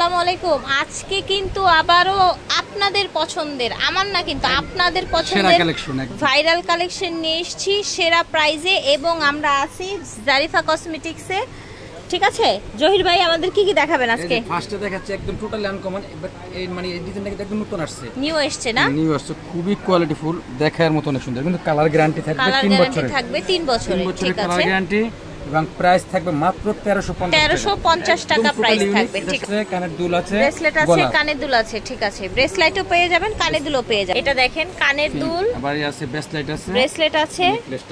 আসসালামু আলাইকুম। আজকে কিন্তু আবারও আপনাদের পছন্দের, আমার না কিন্তু আপনাদের পছন্দের ভাইরাল কালেকশন নিয়ে এসেছি সেরা প্রাইজে, এবং আমরা আছি জারিফা কসমেটিক্সে। ঠিক আছে জহির ভাই, আমাদের কি কি দেখাবেন আজকে? ফার্স্টে দেখাচ্ছে একদম টোটালি আনকমন, বাট এই মানে এই ডিজাইনটা কিন্তু একদম নতুন আসছে, নিউ এসেছে না? নিউ আসছে, খুবই কোয়ালিটিফুল, দেখার মতো অনেক সুন্দর, কিন্তু কালার গ্যারান্টি থাকবে 3 বছরের। থাকবে 3 বছরের, ঠিক আছে। কালার গ্যারান্টি এবং প্রাইস থাকবে মাত্র 1350 টাকা প্রাইস থাকবে। ঠিক আছে, কানের দুল আছে, ব্রেসলেট আছে, কানের দুল আছে। ঠিক আছে, ব্রেসলেটও পেয়ে যাবেন, কানের দুলও পেয়ে যাবেন। এটা দেখেন কানের দুল, আবার আছে ব্রেসলেট আছে,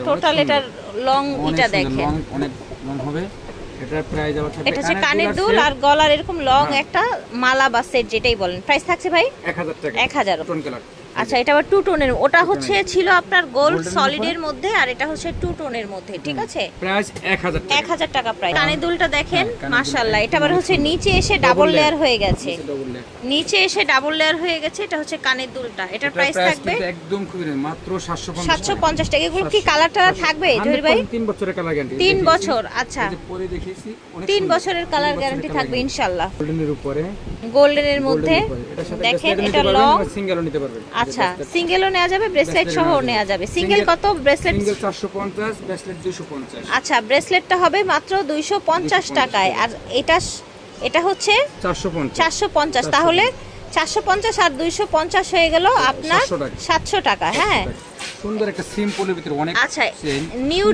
টোটাল এটার লং এটা দেখেন অনেক লং হবে। এটার প্রাইস আবার থাকবে, এটা হচ্ছে কানের দুল আর গলার এরকম লং একটা মালা বা সেট যেটাই বলেন। প্রাইস থাকছে ভাই 1000 টাকা, 1000 টোন কালার। আচ্ছা, এটা আবার 2 টোনের, ওটা হচ্ছে ছিল আপনার গোল্ড সলিডের মধ্যে, আর এটা হচ্ছে 2 টোনের মধ্যে। ঠিক আছে, প্রাইস 1000 টাকা প্রাইস। কানের দুলটা দেখেন মাশাআল্লাহ, এটা আবার হচ্ছে নিচে এসে ডাবল লেয়ার হয়ে গেছে, নিচে এসে ডাবল লেয়ার হয়ে গেছে। এটা হচ্ছে কানের দুলটা, এটার প্রাইস থাকবে একদম খুবই মাত্র 750 টাকা। এগুলো কি কালার টালার থাকবে জহির ভাই? 3 বছরের কালার গ্যারান্টি, 3 বছর। আচ্ছা, পরে দেখিয়েছি 3 বছরের কালার গ্যারান্টি থাকবে ইনশাআল্লাহ। গোল্ডেনের উপরে, গোল্ডেনের মধ্যে দেখেন, এটা লং, সিঙ্গেলও নিতে পারবেন। আচ্ছা, সিঙ্গেলও নেওয়া যাবে, ব্রেসলেট সহ নেওয়া যাবে। সিঙ্গেল কত? Bracelet single 450, bracelet 250। আচ্ছা, ব্রেসলেটটা হবে মাত্র 250 টাকায়, আর এটা হচ্ছে 450। তাহলে 450 আর 250 হয়ে গেল আপনার 700 টাকা। হ্যাঁ, সুন্দর একটা সিম্পলের ভিতরে অনেক। আচ্ছা, নিউ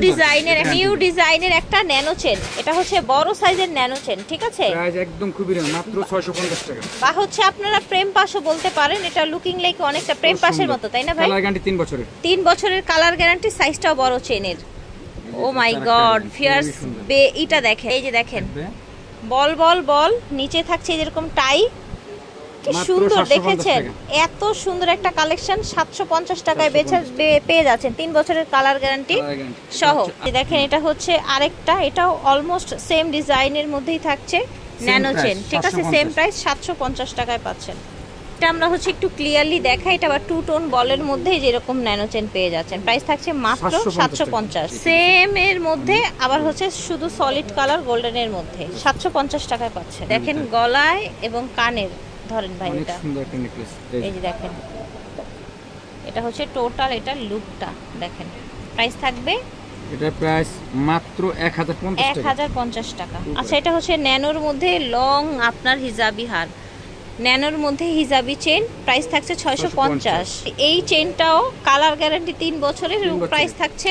ডিজাইনের একটা ন্যানো চেন, এটা হচ্ছে বড় সাইজের ন্যানো চেন। ঠিক আছে, প্রাইস একদম খুবই মাত্র 650 টাকা। বা হচ্ছে আপনারা প্রেম পাশও বলতে পারেন, এটা লুকিং লাইক অনেকটা প্রেম পাশের মতো, তাই না ভাই? কালার গ্যারান্টি 3 বছরের, 3 বছরের কালার গ্যারান্টি, সাইজটাও বড় চেনের। ও মাই গড, ফিয়ার্স বে, এটা দেখেন, এই যে দেখেন বল বল বল, নিচে থাকছে যেরকম টাই, কি সুন্দর দেখেছেন। এত সুন্দর একটা কালেকশন 750 টাকায় পেয়ে যাচ্ছেন, 3 বছরের কালার গ্যারান্টি সহ। দেখেন, এটা হচ্ছে আরেকটা, এটাও অলমোস্ট সেম ডিজাইনের মধ্যেই থাকছে, ন্যানো চেন। ঠিক আছে, সেম প্রাইস 750 টাকায় পাচ্ছেন। এটা আমরা হচ্ছে একটু ক্লিয়ারলি দেখাই, এটা আবার 2 টোন বলের মধ্যে যেরকম ন্যানো চেন পেয়ে যাচ্ছেন। প্রাইস থাকছে মাত্র 750। সেম এর মধ্যে আবার হচ্ছে শুধু সলিড কালার গোল্ডেনের মধ্যে 750 টাকায় পাচ্ছেন। দেখেন গলায় এবং কানের ধরেন ভাই, এটা সুন্দর একটা নেকলেস, এই যে দেখেন, এটা হচ্ছে টোটাল এটা লুকটা দেখেন। প্রাইস থাকবে, এটার প্রাইস মাত্র 1050 টাকা। আচ্ছা, এটা হচ্ছে ন্যানোর মধ্যে লং আপনার হিজাবি হার, ন্যানোর মধ্যে হিজাবি চেন, প্রাইস থাকছে 650। এই চেনটাও কালার গ্যারান্টি 3 বছরের, এবং প্রাইস থাকছে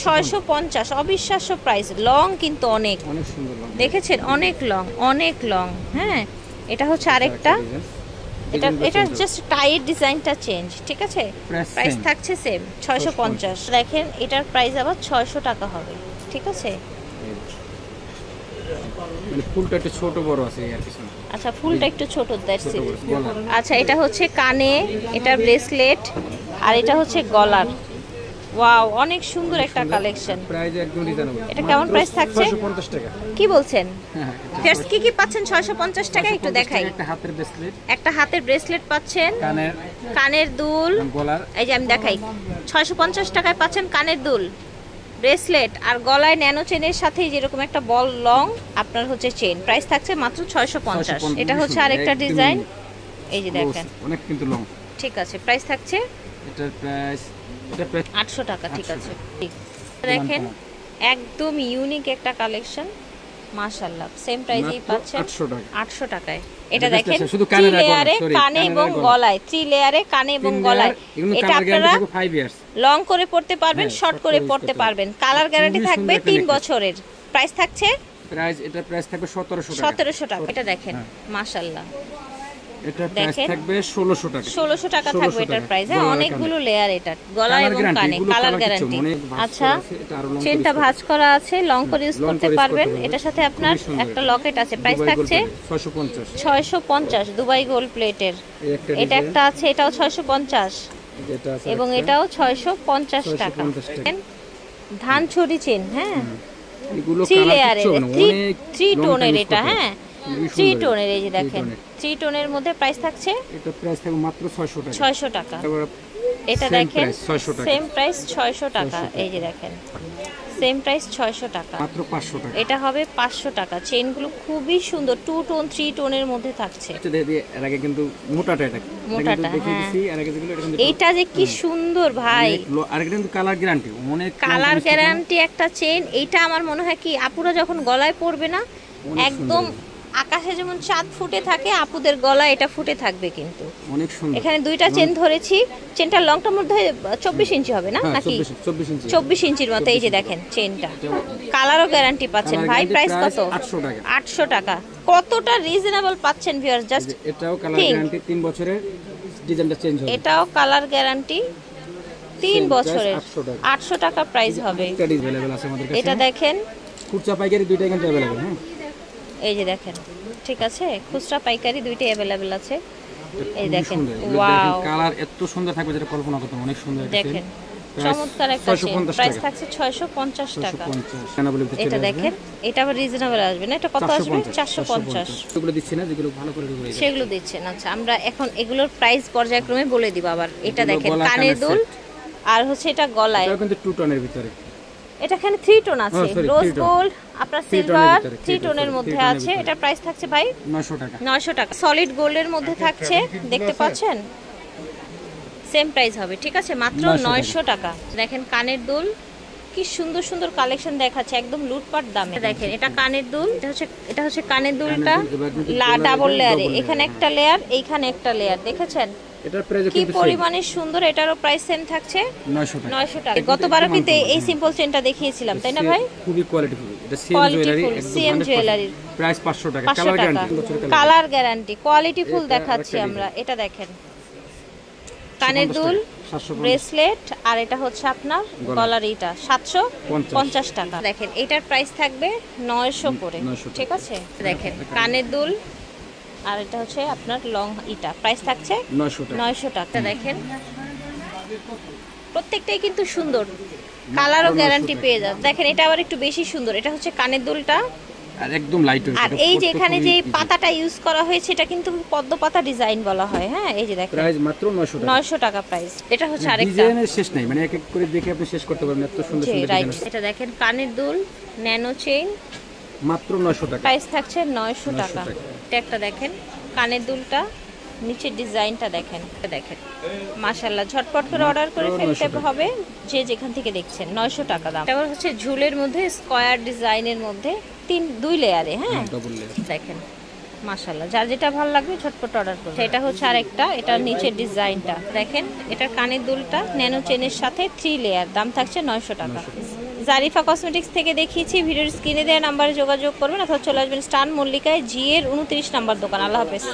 650। অবিশ্বাস্য প্রাইস, লং কিন্তু অনেক সুন্দর, দেখেছেন, অনেক লং। হ্যাঁ, এটা হচ্ছে আরেকটা, এটা জাস্ট টাইয়ের ডিজাইনটা চেঞ্জ। ঠিক আছে, প্রাইস থাকছে সেম 650। দেখেন, এটার প্রাইস আবার 600 টাকা হবে। ঠিক আছে, মানে ফুলটা একটু ছোট বড় আছে আর কিছু। আচ্ছা, ফুলটা একটু ছোট, দ্যাটস ইট। আচ্ছা, এটা হচ্ছে কানে, এটা ব্রেসলেট, আর এটা হচ্ছে গলার। ওয়াও, অনেক সুন্দর একটা কালেকশন। প্রাইস একদম রিজনেবল। এটা কেমন প্রাইস থাকছে? 650 টাকা। কি বলছেন? ফেয়ার্স কি পাচ্ছেন 650 টাকা? একটু দেখাই। একটা হাতের ব্রেসলেট পাচ্ছেন, কানের দুল, গলার, এই যে আমি দেখাই, 650 টাকায় পাচ্ছেন কানের দুল, ব্রেসলেট আর গলায় ন্যানো চেনের সাথে যেরকম একটা বল লং আপনার হচ্ছে চেন। প্রাইস থাকছে মাত্র 650। এটা হচ্ছে আরেকটা ডিজাইন, এই যে দেখেন, অনেক কিন্তু লং। ঠিক আছে, প্রাইস থাকছে এটার প্রাইস 800 টাকা। ঠিক আছে, দেখেন একদম ইউনিক একটা কালেকশন, মাশাআল্লাহ। সেম প্রাইসেই পাচ্ছেন 800 টাকায়। এটা দেখেন, 3 লেয়ারে কানে এবং গলায়, 3 লেয়ারে কানে এবং গলায়। এটা আপনারা 5 ইয়ার্স লং করে পড়তে পারবেন, শর্ট করে পড়তে পারবেন। কালার গ্যারান্টি থাকবে 3 বছরের। প্রাইস থাকছে, এটা প্রাইস থাকবে 1700 টাকা। এটা দেখেন মাশাআল্লাহ, এটা প্রাইস থাকবে 1600 টাকা। 1600 টাকা থাকবে এটার প্রাইস। হ্যাঁ, অনেকগুলো লেয়ার, এটা গলা এবং কানে, কালার গ্যারান্টি। আচ্ছা, চেনটা ভাঁজ করা আছে, লং করে ইউজ করতে পারবেন। এটার সাথে আপনার একটা লকেট আছে। প্রাইস থাকছে 650, দুবাই গোল্ড প্লেটের। এটা একটা আছে, এটাও 650, এবং এটাও 650 টাকা। ধান ছড়ি চেন, হ্যাঁ, 3 লেয়ারের, 3 টোনের এটা। হ্যাঁ, 3 টোনের, এই যে দেখেন 3 টোনের মধ্যে প্রাইস থাকছে, এটা প্রাইস থাকবে মাত্র 600 টাকা। 600 টাকা। এটা দেখেন সেম প্রাইস 600 টাকা। এই যে দেখেন সেম প্রাইস 600 টাকা, মাত্র 500 টাকা। এটা হবে 500 টাকা। চেইনগুলো খুবই সুন্দর, 2 টোন 3 টোনের মধ্যে থাকছে। এর আগে কিন্তু মোটাটা, এটা মোটাটা, দেখিয়ে হ্যাঁ। দিছি। এর আগে যেগুলো এটা কিন্তু এইটা যে কি সুন্দর ভাই, আর এটা কিন্তু কালার গ্যারান্টি, অনেক কালার গ্যারান্টি একটা চেইন। এইটা আমার মনে হয় কি আপুরা যখন গলায় পরবে না, একদম আকাশে যেমন চাঁদ ফুটে থাকে, আপুদের গলা এটা ফুটে থাকবে। কিন্তু অনেক সুন্দর। এখানে দুইটা চেন ধরেছি, চেনটার লংটা মধ্যে 24 ইঞ্চি হবে না নাকি 24 ইঞ্চির মতো। এই যে দেখেন চেনটা, কালারও গ্যারান্টি পাচ্ছেন ভাই। প্রাইস কত? 800 টাকা। 800 টাকা। কতটা রিজনেবল পাচ্ছেন ভিউয়ার্স, জাস্ট এটাও কালার গ্যারান্টি 3 বছরের, ডিজাইনটা চেঞ্জ হবে। এটাও কালার গ্যারান্টি 3 বছরের, 800 টাকা প্রাইস হবে। এটা अवेलेबल আছে আমাদের কাছে। এটা দেখেন খুচরা পাইকারি দুইটাই কিন্তু अवेलेबल। হ্যাঁ, এই যে দেখেন, ঠিক আছে, খুচরা পাইকারি দুইটাই अवेलेबल আছে। এই দেখেন, ওয়াও, ওয়াও, কালার এত সুন্দর থাকবে যেটা কল্পনা করতে অনেক সুন্দর। দেখেন চমৎকার একটা চেন। প্রাইস থাকছে 650 টাকা। এটা দেখেন, এটা আবার রিজনেবল আসবে না। এটা কত আসবে? 450। এগুলো দিচ্ছি না, যেগুলো ভালো করে দেবো সেগুলো দিচ্ছেন। আচ্ছা, আমরা এখন এগুলোর প্রাইস পর্যায়ক্রমে বলে দিব। আবার এটা দেখেন, কানের দুল, আর হচ্ছে এটা গলায়। এটা কিন্তু 2 টোনের ভিতরে। এটা এখানে 3 টোন আছে, রোজ গোল্ড, আপনার সিলভার, 3 টোনের মধ্যে আছে। এটা প্রাইস থাকছে ভাই 900 টাকা। 900 টাকা। সলিড গোল্ডের মধ্যে থাকছে, দেখতে পাচ্ছেন, সেম প্রাইস হবে, ঠিক আছে, মাত্র 900 টাকা। দেখেন কানের দুল, কি সুন্দর সুন্দর কালেকশন দেখাচ্ছে, একদম লুটপাট দামে। দেখেন এটা কানের দুল, এটা হচ্ছে কানের দুলটা ডাবল লেয়ারে, এখানে একটা লেয়ার, এইখানে একটা লেয়ার, দেখেছেন এটার প্রাইস কি পরিমাণে সুন্দর। এটারও প্রাইস সেম থাকছে 900 টাকা। গতবারও কিন্তু এই সিম্পল চেনটা দেখিয়েছিলাম, তাই না ভাই? খুবই কোয়ালিটিফুল। এটা সেম জুয়েলারি, একদম প্রাইস 500 টাকা। কালার গ্যারান্টি, কালার গ্যারান্টি, কোয়ালিটিফুল দেখাচ্ছি আমরা। এটা দেখেন কানের দুল, ব্রেসলেট, আর এটা হচ্ছে আপনার গলার, এটা 750 টাকা। দেখেন এটার প্রাইস থাকবে 900 করে, ঠিক আছে। দেখেন কানের দুল, আর এটা হচ্ছে আপনার লং, এটা প্রাইস থাকছে 900 টাকা। দেখেন প্রত্যেকটাই কিন্তু সুন্দর, কালারও গ্যারান্টি পেয়ে যান। দেখেন এটা আবার একটু বেশি সুন্দর, এটা হচ্ছে কানের দুলটা, আর একদম লাইট ওয়েট। আর এই যে এখানে যে পাতাটা ইউজ করা হয়েছে, এটা কিন্তু পদ্ম পাতা ডিজাইন বলা হয়। হ্যাঁ, এই যে দেখেন প্রাইস মাত্র 900 টাকা। 900 টাকা প্রাইস। এটা হচ্ছে আরেকটা ডিজাইনের শেষ নাই, মানে এক এক করে দেখে আপনি শেষ করতে পারবেন, এত সুন্দর সুন্দর ডিজাইন আছে। এটা দেখেন কানের দুল, ন্যানো চেইন, মাত্র 900 টাকা। প্রাইস থাকছে 900 টাকা। এটা একটা দেখেন কানের দুলটা, নিচের ডিজাইনটা দেখেন, দেখেন মাশাআল্লাহ, ঝটপট করে অর্ডার করে ফেলতে হবে যে যেখান থেকে দেখছেন। 900 টাকা দাম। এটা হচ্ছে ঝুলের মধ্যে স্কয়ার ডিজাইনের মধ্যে 2 লেয়ারে। হ্যাঁ, ডাবল লেয়ার, দেখেন মাশাআল্লাহ, যার যেটা ভালো লাগবে ঝটপট অর্ডার করুন। এটা হচ্ছে আরেকটা, এটার নিচের ডিজাইনটা দেখেন, এটার কানের দুলটা ন্যানো চেনের সাথে 3 লেয়ার, দাম থাকছে 900 টাকা। জারিফা কসমেটিক্স থেকে দেখিয়েছি। ভিডিওর স্ক্রিনে দেওয়া নাম্বারে যোগাযোগ করবেন অথবা চলে আসবেন স্টান মল্লিকায়, জি এর 29 নাম্বার দোকান। আল্লাহ হাফেজ।